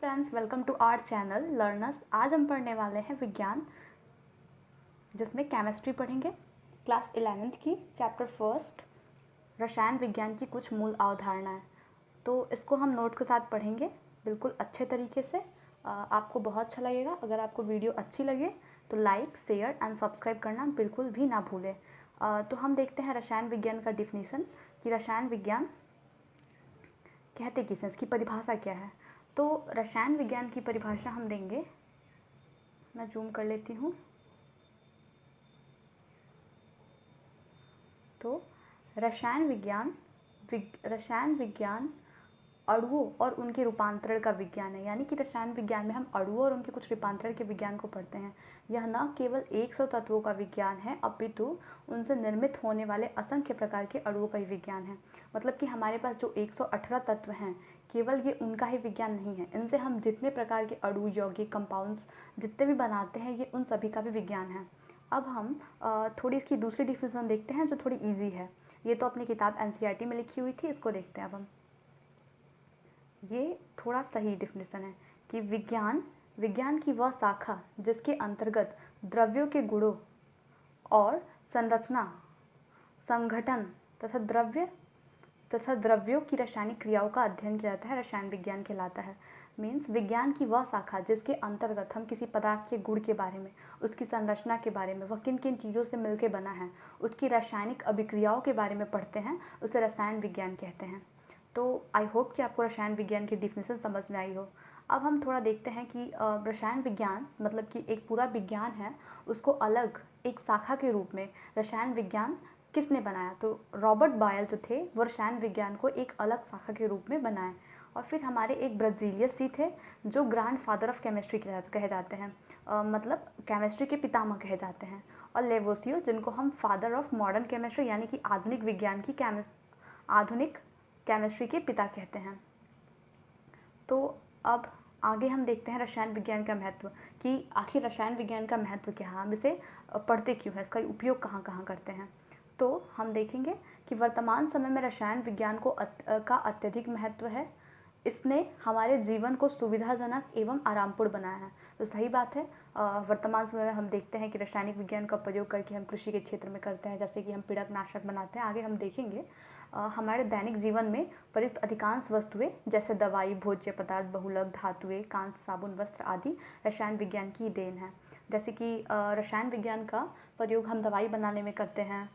Friends, welcome to our channel learners. आज हम पढ़ने वाले हैं विज्ञान, जिसमें केमिस्ट्री पढ़ेंगे, क्लास 11th की, चैप्टर फर्स्ट, रसायन विज्ञान की कुछ मूल अवधारणाएं। तो इसको हम नोट्स के साथ पढ़ेंगे बिल्कुल अच्छे तरीके से। आपको बहुत अच्छा लगेगा। अगर आपको वीडियो अच्छी लगे तो लाइक, शेयर एंड सब्सक्राइब करना बिल्कुल भी ना भूलें। तो हम देखते हैं रसायन विज्ञान का डिफिनीसन कि रसायन विज्ञान कहते किसे, इसकी परिभाषा क्या है। तो रसायन विज्ञान की परिभाषा हम देंगे, मैं जूम कर लेती हूँ। तो रसायन विज्ञान अणुओं और उनके रूपांतरण का विज्ञान है। यानी कि रसायन विज्ञान में हम अणुओं और उनके कुछ रूपांतरण के विज्ञान को पढ़ते हैं। यह न केवल 100 तत्वों का विज्ञान है, अपितु उनसे निर्मित होने वाले असंख्य प्रकार के अणुओं का ही विज्ञान है। मतलब कि हमारे पास जो 118 तत्व हैं, केवल ये उनका ही विज्ञान नहीं है। इनसे हम जितने प्रकार के अणु, यौगिक, कंपाउंड्स जितने भी बनाते हैं, ये उन सभी का भी विज्ञान है। अब हम थोड़ी इसकी दूसरी डिफिनेशन देखते हैं जो थोड़ी ईजी है। ये तो अपनी किताब NCERT में लिखी हुई थी, इसको देखते हैं अब हम। ये थोड़ा सही डिफिनेशन है कि विज्ञान की वह शाखा जिसके अंतर्गत द्रव्यों के गुणों और संरचना, संगठन तथा द्रव्यों की रासायनिक क्रियाओं का अध्ययन किया जाता है, रसायन विज्ञान कहलाता है। मीन्स विज्ञान की वह शाखा जिसके अंतर्गत हम किसी पदार्थ के गुण के बारे में, उसकी संरचना के बारे में, वह किन किन चीज़ों से मिलकर बना है, उसकी रासायनिक अभिक्रियाओं के बारे में पढ़ते हैं, उसे रसायन विज्ञान कहते हैं। तो आई होप कि आपको रसायन विज्ञान की डिफिनेशन समझ में आई हो। अब हम थोड़ा देखते हैं कि रसायन विज्ञान मतलब कि एक पूरा विज्ञान है, उसको अलग एक शाखा के रूप में रसायन विज्ञान किसने बनाया। तो रॉबर्ट बॉयल जो थे, वो रसायन विज्ञान को एक अलग शाखा के रूप में बनाए। और फिर हमारे एक ब्राज़ीलियस जी थे जो ग्रैंड फादर ऑफ केमिस्ट्री कहे जाते हैं, मतलब केमिस्ट्री के पितामह कहे जाते हैं। और लेवोसियो, जिनको हम फादर ऑफ मॉडर्न केमिस्ट्री यानी कि आधुनिक विज्ञान की आधुनिक केमिस्ट्री के पिता कहते हैं। तो अब आगे हम देखते हैं रसायन विज्ञान का महत्व, कि आखिर रसायन विज्ञान का महत्व क्या है, हम इसे पढ़ते क्यों हैं, इसका उपयोग कहाँ कहाँ करते हैं। तो हम देखेंगे कि वर्तमान समय में रसायन विज्ञान का अत्यधिक महत्व है। इसने हमारे जीवन को सुविधाजनक एवं आरामपूर्ण बनाया है। तो सही बात है। वर्तमान समय में हम देखते हैं कि रासायनिक विज्ञान का प्रयोग करके हम कृषि के क्षेत्र में करते हैं, जैसे कि हम पीड़कनाशक बनाते हैं। आगे हम देखेंगे हमारे दैनिक जीवन में प्रयुक्त अधिकांश वस्तुएं जैसे दवाई, भोज्य पदार्थ, बहुलक धातुएं, कांच, साबुन, वस्त्र आदि रसायन विज्ञान की देन है। जैसे कि रसायन विज्ञान का प्रयोग हम दवाई बनाने में करते हैं,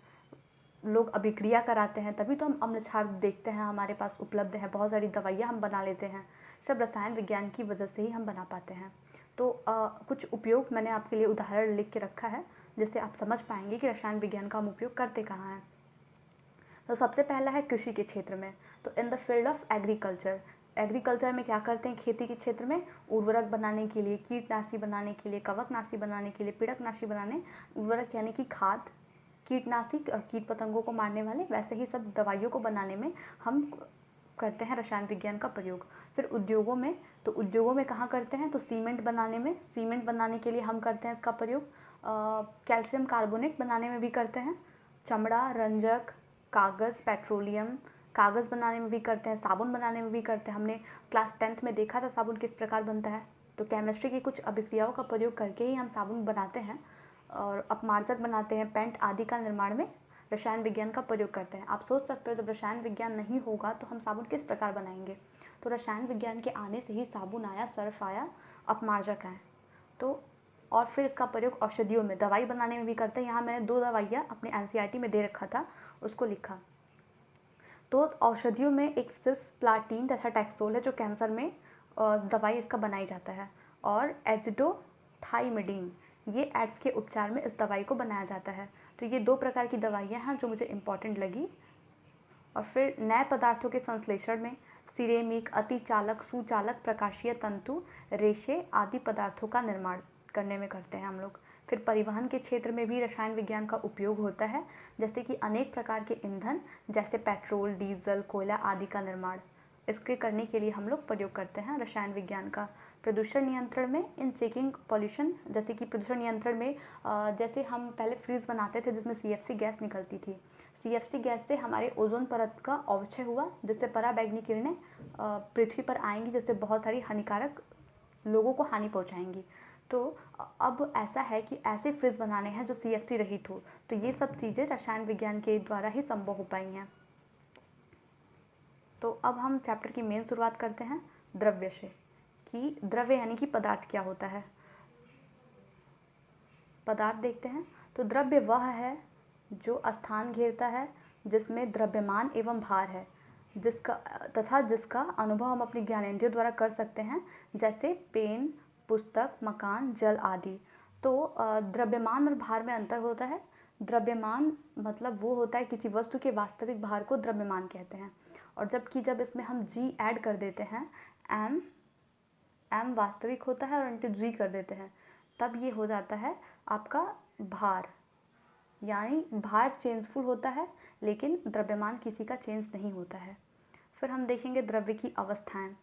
लोग अभिक्रिया कराते हैं, तभी तो हम अम्ल क्षार देखते हैं हमारे पास उपलब्ध है। बहुत सारी दवाइयाँ हम बना लेते हैं, सब रसायन विज्ञान की वजह से ही हम बना पाते हैं। तो कुछ उपयोग मैंने आपके लिए उदाहरण लिख के रखा है, जिससे आप समझ पाएंगे कि रसायन विज्ञान का हम उपयोग करते कहाँ हैं। तो सबसे पहला है कृषि के क्षेत्र में। तो in the field of agriculture में क्या करते हैं, खेती के क्षेत्र में उर्वरक बनाने के लिए, कीटनाशी बनाने के लिए, कवकनाशी बनाने के लिए, पीड़कनाशी बनाने, उर्वरक यानी कि खाद, कीटनाशी कीट पतंगों को मारने वाले, वैसे ही सब दवाइयों को बनाने में हम करते हैं रसायन विज्ञान का प्रयोग। फिर उद्योगों में, तो उद्योगों में कहाँ करते हैं, तो सीमेंट बनाने के लिए हम करते हैं इसका प्रयोग। कैल्शियम कार्बोनेट बनाने में भी करते हैं, चमड़ा, रंजक, कागज़, पेट्रोलियम, कागज़ बनाने में भी करते हैं, साबुन बनाने में भी करते हैं। हमने क्लास 10th में देखा था साबुन किस प्रकार बनता है। तो केमिस्ट्री की कुछ अभिक्रियाओं का प्रयोग करके ही हम साबुन बनाते हैं, और अपमार्जक बनाते हैं, पेंट आदि का निर्माण में रसायन विज्ञान का प्रयोग करते हैं। आप सोच सकते हो जब रसायन विज्ञान नहीं होगा तो हम साबुन किस प्रकार बनाएंगे। तो रसायन विज्ञान के आने से ही साबुन आया, सर्फ आया, अपमार्जक आए। तो और फिर इसका प्रयोग औषधियों में, दवाई बनाने में भी करते हैं। यहाँ मैंने 2 दवाइयाँ अपने NCERT में दे रखा था, उसको लिखा। तो औषधियों में एक सिस्प्लाटिन तथा टैक्सोल है, जो कैंसर में दवाई इसका बनाई जाता है। और एज़िडोथाइमिडीन, ये एड्स के उपचार में इस दवाई को बनाया जाता है। तो ये 2 प्रकार की दवाइयाँ हैं जो मुझे इम्पॉर्टेंट लगी। और फिर नए पदार्थों के संश्लेषण में सिरेमिक, अतिचालक, सुचालक, प्रकाशीय तंतु, रेशे आदि पदार्थों का निर्माण करने में करते हैं हम लोग। फिर परिवहन के क्षेत्र में भी रसायन विज्ञान का उपयोग होता है, जैसे कि अनेक प्रकार के ईंधन जैसे पेट्रोल, डीजल, कोयला आदि का निर्माण, इसके करने के लिए हम लोग प्रयोग करते हैं रसायन विज्ञान का। प्रदूषण नियंत्रण में इन चेकिंग पॉल्यूशन, जैसे कि प्रदूषण नियंत्रण में जैसे हम पहले फ्रीज बनाते थे जिसमें CFC गैस निकलती थी। CFC गैस से हमारे ओजोन परत का अवक्षय हुआ, जिससे पराबैंगनी किरणें पृथ्वी पर आएंगी, जिससे बहुत सारी हानिकारक लोगों को हानि पहुंचाएंगी। तो अब ऐसा है कि ऐसे फ्रिज बनाने हैं जो CFC रहित हो। तो ये सब चीज़ें रसायन विज्ञान के द्वारा ही संभव हो पाई हैं। तो अब हम चैप्टर की मेन शुरुआत करते हैं द्रव्य से, कि द्रव्य यानी कि पदार्थ क्या होता है। पदार्थ देखते हैं। तो द्रव्य वह है जो स्थान घेरता है, जिसमें द्रव्यमान एवं भार है, जिसका अनुभव हम अपने ज्ञानेंद्रियों द्वारा कर सकते हैं, जैसे पेन, पुस्तक, मकान, जल आदि। तो द्रव्यमान और भार में अंतर होता है। द्रव्यमान मतलब वो होता है किसी वस्तु के वास्तविक भार को द्रव्यमान कहते हैं। और जब इसमें हम G ऐड कर देते हैं, M वास्तविक होता है और इंटू G कर देते हैं, तब ये हो जाता है आपका भार। यानी भार चेंजफुल होता है, लेकिन द्रव्यमान किसी का चेंज नहीं होता है। फिर हम देखेंगे द्रव्य की अवस्थाएं।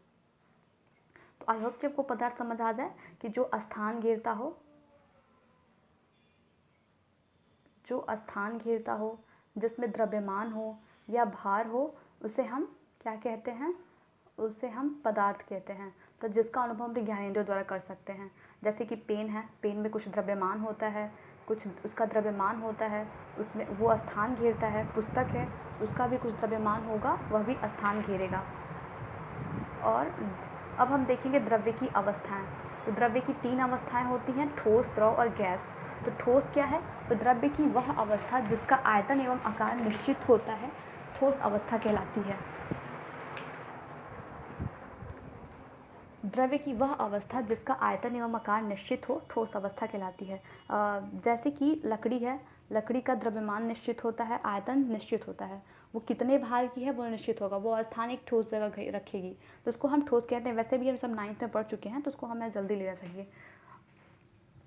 तो आई होप कि आपको पदार्थ समझ आ जाए कि जो स्थान घेरता हो, जिसमें द्रव्यमान हो या भार हो, उसे हम क्या कहते हैं? उसे हम पदार्थ कहते हैं। तो जिसका अनुभव हम ज्ञानेंद्रियों द्वारा कर सकते हैं, जैसे कि पेन है, पेन में कुछ द्रव्यमान होता है, कुछ उसका द्रव्यमान होता है, उसमें वो स्थान घेरता है। पुस्तक है, उसका भी कुछ द्रव्यमान होगा, वह भी स्थान घेरेगा। और अब हम देखेंगे द्रव्य की अवस्थाएं। तो द्रव्य की 3 अवस्थाएं होती हैं, ठोस, द्रव और गैस। तो ठोस क्या है? तो द्रव्य की वह अवस्था जिसका आयतन एवं आकार निश्चित होता है, ठोस अवस्था कहलाती है। द्रव्य की वह अवस्था जिसका आयतन एवं आकार निश्चित हो, ठोस अवस्था कहलाती है। जैसे कि लकड़ी है, लकड़ी का द्रव्यमान निश्चित होता है, आयतन निश्चित होता है, वो कितने भार की है वो निश्चित होगा, वो स्थान एक ठोस जगह रखेगी, तो उसको हम ठोस कहते हैं। वैसे भी हम सब 9th में पढ़ चुके हैं, तो उसको हमें जल्दी लेना चाहिए।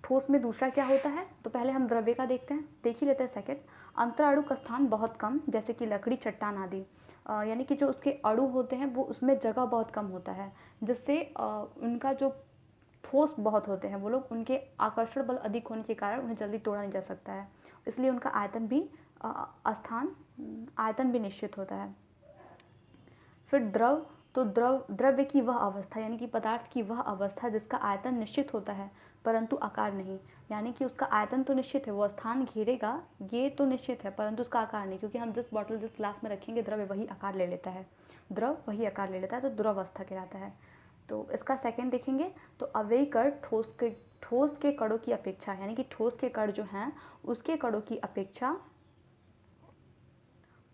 ठोस में दूसरा क्या होता है? तो पहले हम द्रव्य का देखते हैं, देख ही लेते हैं सेकंड। अंतराणु का स्थान बहुत कम, जैसे कि लकड़ी, चट्टान आदि। यानी कि जो उसके अणु होते हैं वो उसमें जगह बहुत कम होता है, जिससे उनका जो ठोस बहुत होते हैं वो लोग, उनके आकर्षण बल अधिक होने के कारण उन्हें जल्दी तोड़ा नहीं जा सकता है, इसलिए उनका आयतन भी निश्चित होता है। फिर द्रव। तो द्रव्य की वह अवस्था यानी कि पदार्थ की वह अवस्था जिसका आयतन निश्चित होता है परंतु आकार नहीं। यानी कि उसका आयतन तो निश्चित है, वो स्थान घेरेगा, ये तो निश्चित है, परंतु उसका आकार नहीं, क्योंकि हम जिस बॉटल जिस ग्लास में रखेंगे द्रव्य वही आकार ले लेता है, तो द्रव अवस्था कहलाता है। तो इसका सेकंड देखेंगे। तो अव्ययी कण ठोस के कणों की अपेक्षा, यानी कि ठोस के कण जो हैं उसके कणों की अपेक्षा,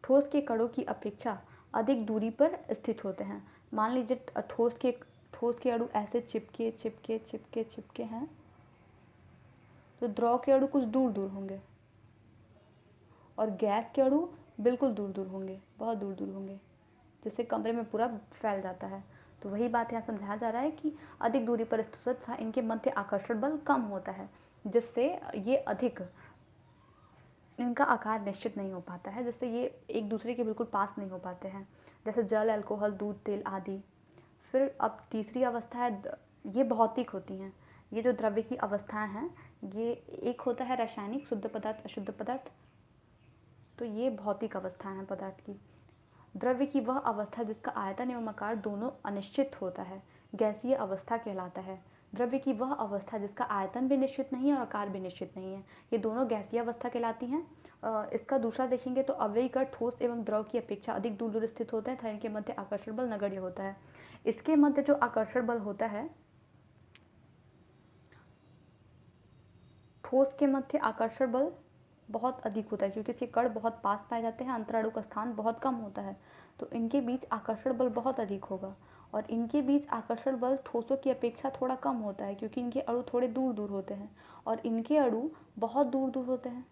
ठोस के कणों की अपेक्षा अधिक दूरी पर स्थित होते हैं। मान लीजिए ठोस के अणु ऐसे चिपके हैं, तो द्रव के अणु कुछ दूर दूर होंगे, और गैस के अणु बिल्कुल दूर दूर होंगे, बहुत दूर दूर होंगे, जिससे कमरे में पूरा फैल जाता है। तो वही बात यहाँ समझाया जा रहा है कि अधिक दूरी पर स्थित तथा इनके मध्य आकर्षण बल कम होता है, जिससे ये अधिक, इनका आकार निश्चित नहीं हो पाता है, जिससे ये एक दूसरे के बिल्कुल पास नहीं हो पाते हैं, जैसे जल, अल्कोहल, दूध, तेल आदि। फिर अब तीसरी अवस्था है, ये भौतिक होती हैं। ये जो द्रव्य की अवस्थाएं हैं, ये एक होता है रासायनिक, शुद्ध पदार्थ, अशुद्ध पदार्थ। तो ये भौतिक अवस्थाएं हैं पदार्थ की। द्रव्य की वह अवस्था जिसका आयतन एवं आकार दोनों अनिश्चित होता है, गैसीय अवस्था कहलाता है। द्रव्य की वह अवस्था जिसका आयतन भी निश्चित नहीं है और आकार भी निश्चित नहीं है, ये दोनों गैसीय अवस्था कहलाती हैं। इसका दूसरा देखेंगे तो अव्ययी कण ठोस एवं द्रव की अपेक्षा अधिक दूर दूर स्थित होते हैं तथा इनके मध्य आकर्षण बल नगण्य होता है। इसके मध्य जो आकर्षण बल होता है, ठोस के मध्य आकर्षण बल बहुत अधिक होता है, क्योंकि इसके कण बहुत पास पाए जाते हैं, अंतराणु का स्थान बहुत कम होता है, तो इनके बीच आकर्षण बल बहुत अधिक होगा। और इनके बीच आकर्षण बल ठोसों की अपेक्षा थोड़ा कम होता है, क्योंकि इनके अणु थोड़े दूर दूर होते हैं और इनके अणु बहुत दूर दूर होते हैं,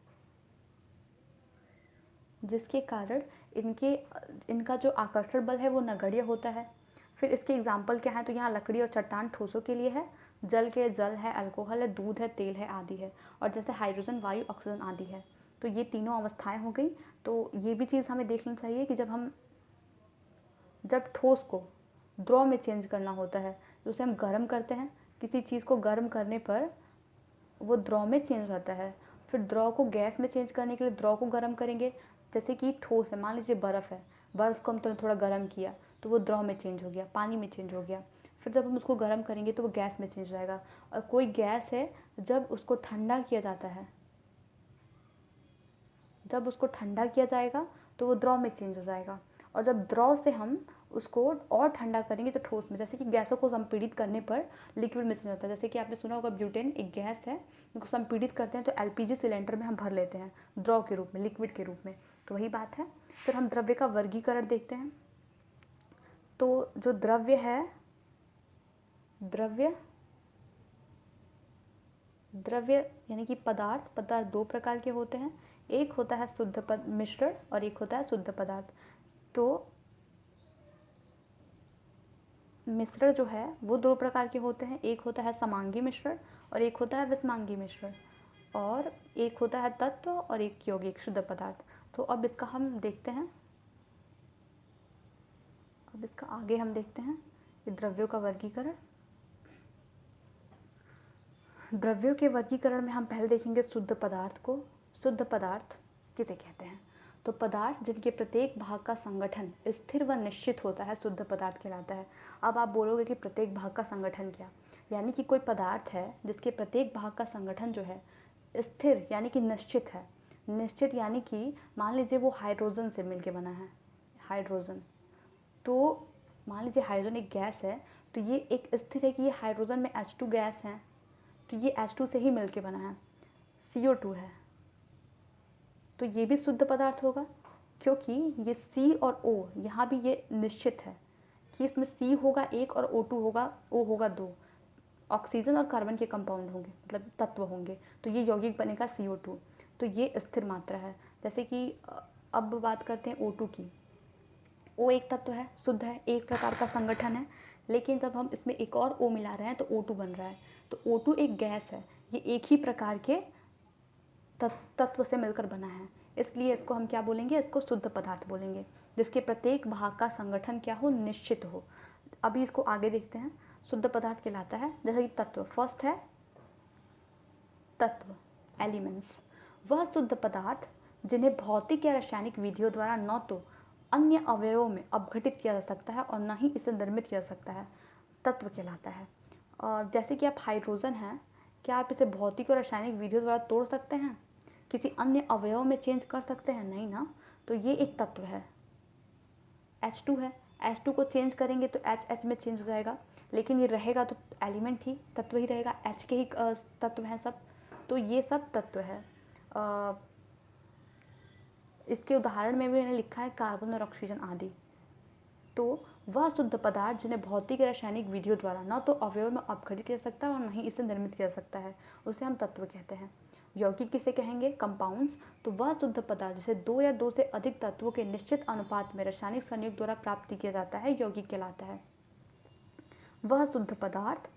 जिसके कारण इनका जो आकर्षण बल है वो नगण्य होता है। फिर इसके एग्जाम्पल क्या है? तो यहाँ लकड़ी और चट्टान ठोसों के लिए है, जल है, अल्कोहल है, दूध है, तेल है आदि है, और जैसे हाइड्रोजन, वायु, ऑक्सीजन आदि है। तो ये तीनों अवस्थाएं हो गई। तो ये भी चीज़ हमें देखना चाहिए कि जब ठोस को द्रव में चेंज करना होता है, तो उसे हम गर्म करते हैं, किसी चीज़ को गर्म करने पर वो द्रव में चेंज होता है। फिर द्रव को गैस में चेंज करने के लिए द्रव को गर्म करेंगे, जैसे कि ठोस है, मान लीजिए बर्फ़ है, बर्फ़ को हम थोड़ा गर्म किया तो वो द्रव में चेंज हो गया, पानी में चेंज हो गया। फिर जब हम उसको गर्म करेंगे तो वो गैस में चेंज हो जाएगा। और कोई गैस है, जब उसको ठंडा किया जाता है, जब उसको ठंडा किया जाएगा तो वो द्रव में चेंज हो जाएगा। और जब द्रव से हम उसको और ठंडा करेंगे तो ठोस में, जैसे कि गैसों को संपीड़ित करने पर लिक्विड में चेंज होता है। जैसे कि आपने सुना होगा ब्यूटेन एक गैस है, उसको संपीड़ित करते हैं तो एलपीजी सिलेंडर में हम भर लेते हैं द्रव के रूप में, लिक्विड के रूप में, तो वही बात है। फिर हम द्रव्य का वर्गीकरण देखते हैं। तो जो द्रव्य है, द्रव्य द्रव्य यानी कि पदार्थ दो प्रकार के होते हैं। एक होता है शुद्ध मिश्रण और एक होता है शुद्ध पदार्थ। तो मिश्रण जो है वो दो प्रकार के होते हैं, एक होता है समांगी मिश्रण और एक होता है विषमांगी मिश्रण, और एक होता है तत्व और एक यौगिक शुद्ध पदार्थ। तो अब इसका हम देखते हैं, अब इसका आगे हम देखते हैं कि द्रव्यों का वर्गीकरण। द्रव्यों के वर्गीकरण में हम पहले देखेंगे शुद्ध पदार्थ को। शुद्ध पदार्थ किसे कहते हैं? तो पदार्थ जिनके प्रत्येक भाग का संगठन स्थिर व निश्चित होता है शुद्ध पदार्थ कहलाता है। अब आप बोलोगे कि प्रत्येक भाग का संगठन क्या? यानी कि कोई पदार्थ है जिसके प्रत्येक भाग का संगठन जो है स्थिर यानी कि निश्चित है। निश्चित यानी कि मान लीजिए वो हाइड्रोजन से मिलके बना है, हाइड्रोजन। तो मान लीजिए हाइड्रोजन एक गैस है, तो ये एक स्थिर है कि ये हाइड्रोजन में H2 गैस है, तो ये H2 से ही मिलके बना है, CO2 है, तो ये भी शुद्ध पदार्थ होगा, क्योंकि ये C और O यहाँ भी ये निश्चित है कि इसमें C होगा एक और O2 होगा, O होगा दो। ऑक्सीजन और कार्बन के कंपाउंड होंगे, मतलब तत्व होंगे, तो ये यौगिक बनेगा CO2। तो ये स्थिर मात्रा है। जैसे कि अब बात करते हैं O2 की। O एक तत्व है, शुद्ध है, एक प्रकार का संगठन है, लेकिन जब हम इसमें एक और O मिला रहे हैं तो O2 बन रहा है। तो O2 एक गैस है, ये एक ही प्रकार के तत्व से मिलकर बना है, इसलिए इसको हम क्या बोलेंगे? इसको शुद्ध पदार्थ बोलेंगे, जिसके प्रत्येक भाग का संगठन क्या हो? निश्चित हो। अभी इसको आगे देखते हैं। शुद्ध पदार्थ कहलाता है, जैसे कि तत्व, फर्स्ट है तत्व, एलिमेंट्स, वह शुद्ध पदार्थ जिन्हें भौतिक या रासायनिक विधियों द्वारा न तो अन्य अवयवों में अपघटित किया जा सकता है और न ही इसे निर्मित किया जा सकता है, तत्व कहलाता है। और जैसे कि आप हाइड्रोजन है, क्या आप इसे भौतिक और रासायनिक विधियों द्वारा तोड़ सकते हैं? किसी अन्य अवयव में चेंज कर सकते हैं? नहीं ना। तो ये एक तत्व है। H2 है, H2 को चेंज करेंगे तो H में चेंज हो जाएगा, लेकिन ये रहेगा तो एलिमेंट ही, तत्व ही रहेगा, H के ही तत्व हैं सब। तो ये सब तत्व है। इसके उदाहरण में भी मैंने लिखा है कार्बन और ऑक्सीजन आदि। तो वह शुद्ध पदार्थ जिन्हें भौतिक या रासायनिक विधियों द्वारा न तो अवयव में अपघटित किया जा सकता है और न ही इसे निर्मित किया जा सकता है, उसे हम तत्व कहते हैं। यौगिक किसे कहेंगे? कंपाउंड्स। तो वह शुद्ध पदार्थ जिसे दो या दो से अधिक तत्वों के निश्चित अनुपात में रासायनिक संयोग द्वारा प्राप्त किया जाता है, यौगिक कहलाता है। वह शुद्ध पदार्थ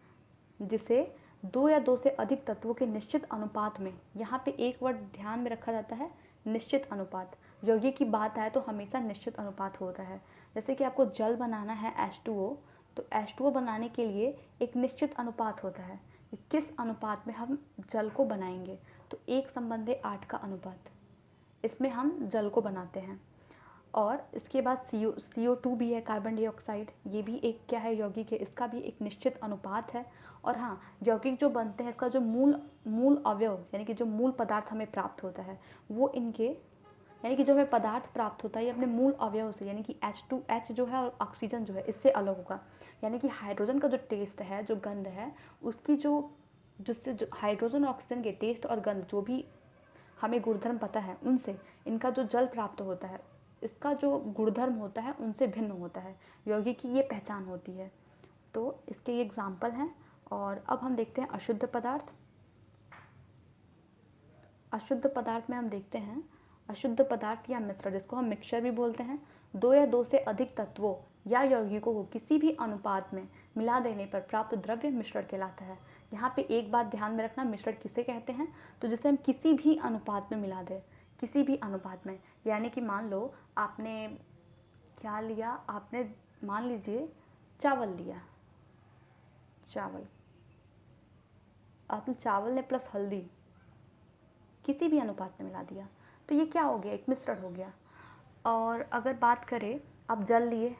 जिसे दो या दो से अधिक तत्वों के निश्चित अनुपात में, यहाँ पे एक वर्ड ध्यान में रखा जाता है, निश्चित अनुपात। यौगिक की बात आए तो हमेशा निश्चित अनुपात होता है। जैसे कि आपको जल बनाना है H2O, तो H2O बनाने के लिए एक निश्चित अनुपात होता है कि किस अनुपात में हम जल को बनाएंगे। तो 1:8 का अनुपात, इसमें हम जल को बनाते हैं। और इसके बाद CO2 भी है, कार्बन डाइऑक्साइड, ये भी एक क्या है? यौगिक है, इसका भी एक निश्चित अनुपात है। और हाँ, यौगिक जो बनते हैं, इसका जो मूल अवयव यानी कि जो मूल पदार्थ हमें प्राप्त होता है, वो इनके यानी कि जो हमें पदार्थ प्राप्त होता है ये अपने मूल अवयव से, यानी कि H2H जो है और ऑक्सीजन जो है, इससे अलग होगा। यानी कि हाइड्रोजन का जो टेस्ट है, जो गंध है, उसकी जिससे जो हाइड्रोजन और ऑक्सीजन के टेस्ट और गंध जो भी हमें गुणधर्म पता है, उनसे इनका जो जल प्राप्त होता है, इसका जो गुणधर्म होता है उनसे भिन्न होता है। यौगिक की ये पहचान होती है। तो इसके ये एग्जाम्पल हैं। और अब हम देखते हैं अशुद्ध पदार्थ। अशुद्ध पदार्थ में हम देखते हैं अशुद्ध पदार्थ या मिश्रण, जिसको हम मिक्सचर भी बोलते हैं, दो या दो से अधिक तत्वों या यौगिकों को किसी भी अनुपात में मिला देने पर प्राप्त द्रव्य मिश्रण कहलाता है। यहाँ पे एक बात ध्यान में रखना, मिश्रण किसे कहते हैं? तो जिसे हम किसी भी अनुपात में मिला दें, किसी भी अनुपात में। यानी कि मान लो आपने क्या लिया, आपने मान लीजिए चावल लिया, चावल, आपने चावल ने प्लस हल्दी किसी भी अनुपात में मिला दिया, तो ये क्या हो गया? एक मिश्रण हो गया। और अगर बात करें, आप जल लिए,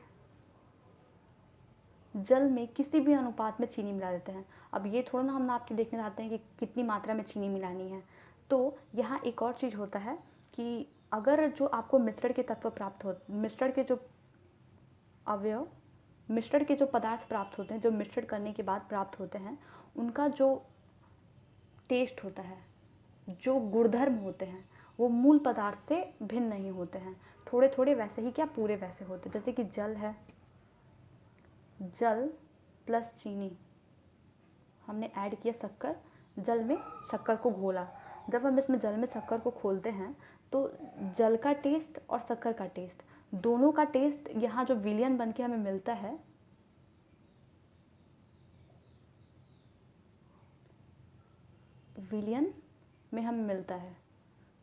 जल में किसी भी अनुपात में चीनी मिला देते हैं। अब ये थोड़ा ना हम नाप के देखने चाहते हैं कि कितनी मात्रा में चीनी मिलानी है। तो यहाँ एक और चीज़ होता है कि अगर जो आपको मिश्रण के तत्व प्राप्त हो, मिश्रण के जो अवयव, मिश्रण के जो पदार्थ प्राप्त होते हैं, जो मिश्रण करने के बाद प्राप्त होते हैं, उनका जो टेस्ट होता है, जो गुणधर्म होते हैं, वो मूल पदार्थ से भिन्न नहीं होते हैं। थोड़े थोड़े वैसे ही क्या पूरे वैसे होते हैं। जैसे कि जल है, जल प्लस चीनी, हमने ऐड किया शक्कर, जल में शक्कर को घोला। जब हम इसमें जल में शक्कर को खोलते हैं तो जल का टेस्ट और शक्कर का टेस्ट, दोनों का टेस्ट यहाँ जो विलयन बन के हमें मिलता है, विलयन में हमें मिलता है,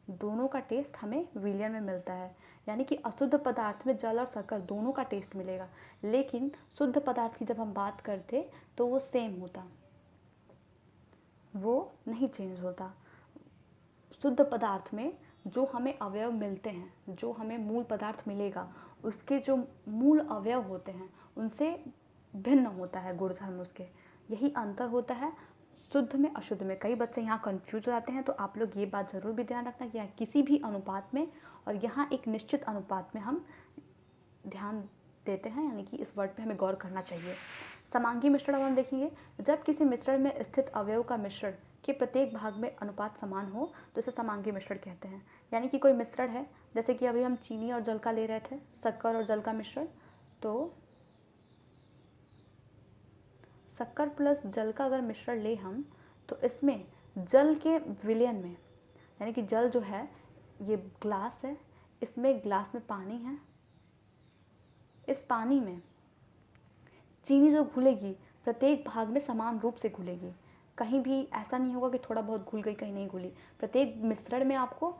दोनों का टेस्ट हमें विलयन में मिलता है। यानी कि अशुद्ध पदार्थ में जल और शक्कर दोनों का टेस्ट मिलेगा, लेकिन शुद्ध पदार्थ की जब हम बात करते तो वो सेम होता, वो नहीं चेंज होता। शुद्ध पदार्थ में जो हमें अवयव मिलते हैं, जो हमें मूल पदार्थ मिलेगा, उसके जो मूल अवयव होते हैं उनसे भिन्न होता है गुणधर्म उसके। यही अंतर होता है शुद्ध में अशुद्ध में। कई बच्चे यहाँ कंफ्यूज हो जाते हैं, तो आप लोग ये बात ज़रूर भी ध्यान रखना कि यहाँ किसी भी अनुपात में, और यहाँ एक निश्चित अनुपात में हम ध्यान देते हैं, यानी कि इस वर्ड पे हमें गौर करना चाहिए। समांगी मिश्रण अब हम देखेंगे। जब किसी मिश्रण में स्थित अवयव का मिश्रण के प्रत्येक भाग में अनुपात समान हो तो इसे समांगी मिश्रण कहते हैं। यानी कि कोई मिश्रण है, जैसे कि अभी हम चीनी और जल का ले रहे थे, शक्कर और जल का मिश्रण, तो शक्कर प्लस जल का अगर मिश्रण ले हम, तो इसमें जल के विलयन में, यानी कि जल जो है ये ग्लास है, इसमें ग्लास में पानी है, इस पानी में चीनी जो घुलेगी प्रत्येक भाग में समान रूप से घुलेगी। कहीं भी ऐसा नहीं होगा कि थोड़ा बहुत घुल गई कहीं नहीं घुली। प्रत्येक मिश्रण में आपको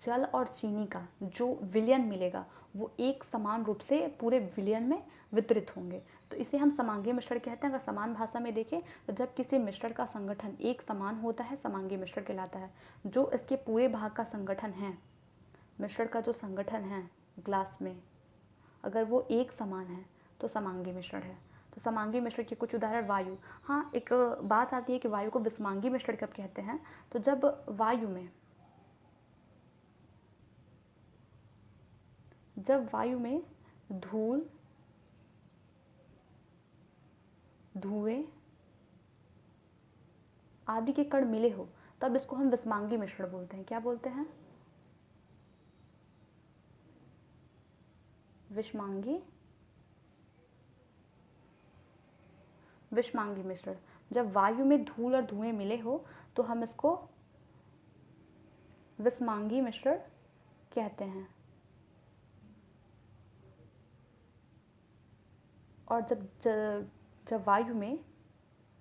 जल और चीनी का जो विलयन मिलेगा वो एक समान रूप से पूरे विलयन में वितरित होंगे। तो इसे हम समांगी मिश्रण कहते हैं। अगर समान भाषा में देखें तो जब किसी मिश्रण का संगठन एक समान होता है, समांगी मिश्रण कहलाता है। जो इसके पूरे भाग का संगठन है, मिश्रण का जो संगठन है ग्लास में, अगर वो एक समान है तो समांगी मिश्रण है। तो समांगी मिश्रण के कुछ उदाहरण वायु। हाँ, एक बात आती है कि वायु को विषमांगी मिश्रण कब कहते हैं, तो जब वायु में धूल, धुएं आदि के कण मिले हो, तब इसको हम विषमांगी मिश्रण बोलते हैं। क्या बोलते हैं? विषमांगी मिश्रण। जब वायु में धूल और धुएं मिले हो तो हम इसको विषमांगी मिश्रण कहते हैं। और जब वायु में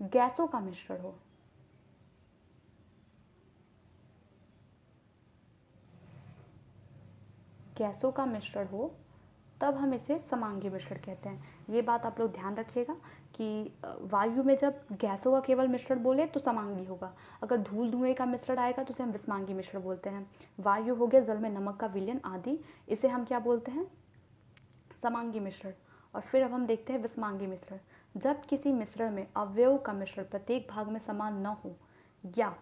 गैसों का मिश्रण हो, गैसों का मिश्रण हो, तब हम इसे समांगी मिश्रण कहते हैं। ये बात आप लोग ध्यान रखिएगा कि वायु में जब गैसों का केवल मिश्रण बोले तो समांगी होगा, अगर धूल धुएं का मिश्रण आएगा तो इसे हम विषमांगी मिश्रण बोलते हैं। वायु हो गया, जल में नमक का विलयन आदि, इसे हम क्या बोलते हैं? समांगी मिश्रण। और फिर अब हम देखते हैं विषमांगी मिश्रण। जब किसी मिश्रण में अवयव का मिश्रण प्रत्येक भाग में समान न हो, या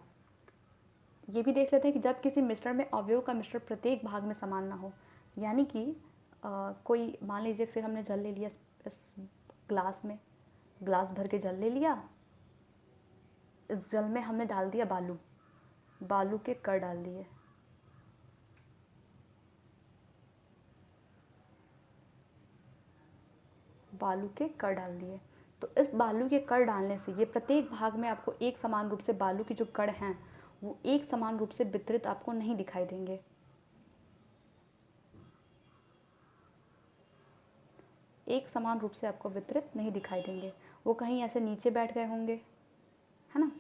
ये भी देख लेते हैं कि जब किसी मिश्रण में अवयव का मिश्रण प्रत्येक भाग में समान ना हो, यानी कि कोई मान लीजिए फिर हमने जल ले लिया, इस ग्लास में ग्लास भर के जल ले लिया, इस जल में हमने डाल दिया बालू, बालू के कण डाल दिए, बालू के कण डाल दिए। तो इस बालू के कण डालने से ये प्रत्येक भाग में आपको एक समान रूप से बालू के जो कण हैं वो एक समान रूप से वितरित आपको नहीं दिखाई देंगे। एक समान रूप से आपको वितरित नहीं दिखाई देंगे, वो कहीं ऐसे नीचे बैठ गए होंगे, है ना,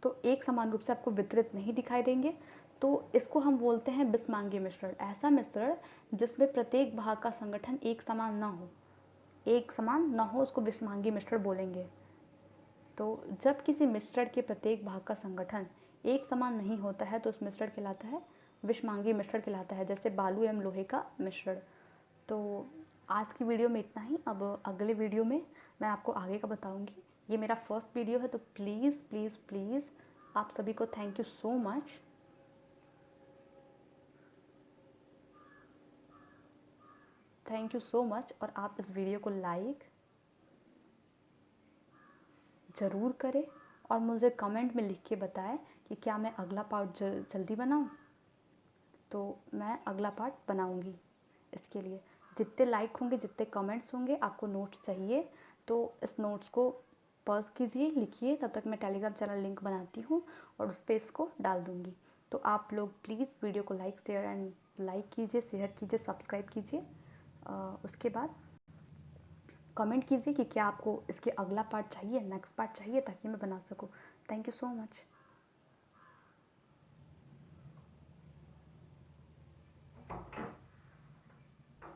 तो एक समान रूप से आपको वितरित नहीं दिखाई देंगे। तो इसको हम बोलते हैं विषमांगी मिश्रण। ऐसा मिश्रण जिसमें प्रत्येक भाग का संगठन एक समान ना हो, एक समान ना हो, उसको विषमांगी मिश्रण बोलेंगे। तो जब किसी मिश्रण के प्रत्येक भाग का संगठन एक समान नहीं होता है तो उस मिश्रण कहलाता है विषमांगी मिश्रण कहलाता है। जैसे बालू एवं लोहे का मिश्रण। तो आज की वीडियो में इतना ही। अब अगले वीडियो में मैं आपको आगे का बताऊंगी। ये मेरा फर्स्ट वीडियो है, तो प्लीज़ प्लीज़ प्लीज़ आप सभी को thank you so much. Thank you so much. और आप इस वीडियो को लाइक ज़रूर करें और मुझे कमेंट में लिख के बताएं कि क्या मैं अगला पार्ट जल्दी बनाऊं। तो मैं अगला पार्ट बनाऊंगी। इसके लिए जितने लाइक होंगे, जितने कमेंट्स होंगे, आपको नोट्स चाहिए तो इस नोट्स को पॉज कीजिए, लिखिए। तब तक मैं टेलीग्राम चैनल लिंक बनाती हूँ और उस पर इसको डाल दूँगी। तो आप लोग प्लीज़ वीडियो को लाइक शेयर एंड लाइक कीजिए, शेयर कीजिए, सब्सक्राइब कीजिए। उसके बाद कमेंट कीजिए कि क्या आपको इसके अगला पार्ट चाहिए, नेक्स्ट पार्ट चाहिए, ताकि मैं बना सकूँ। Thank you so much.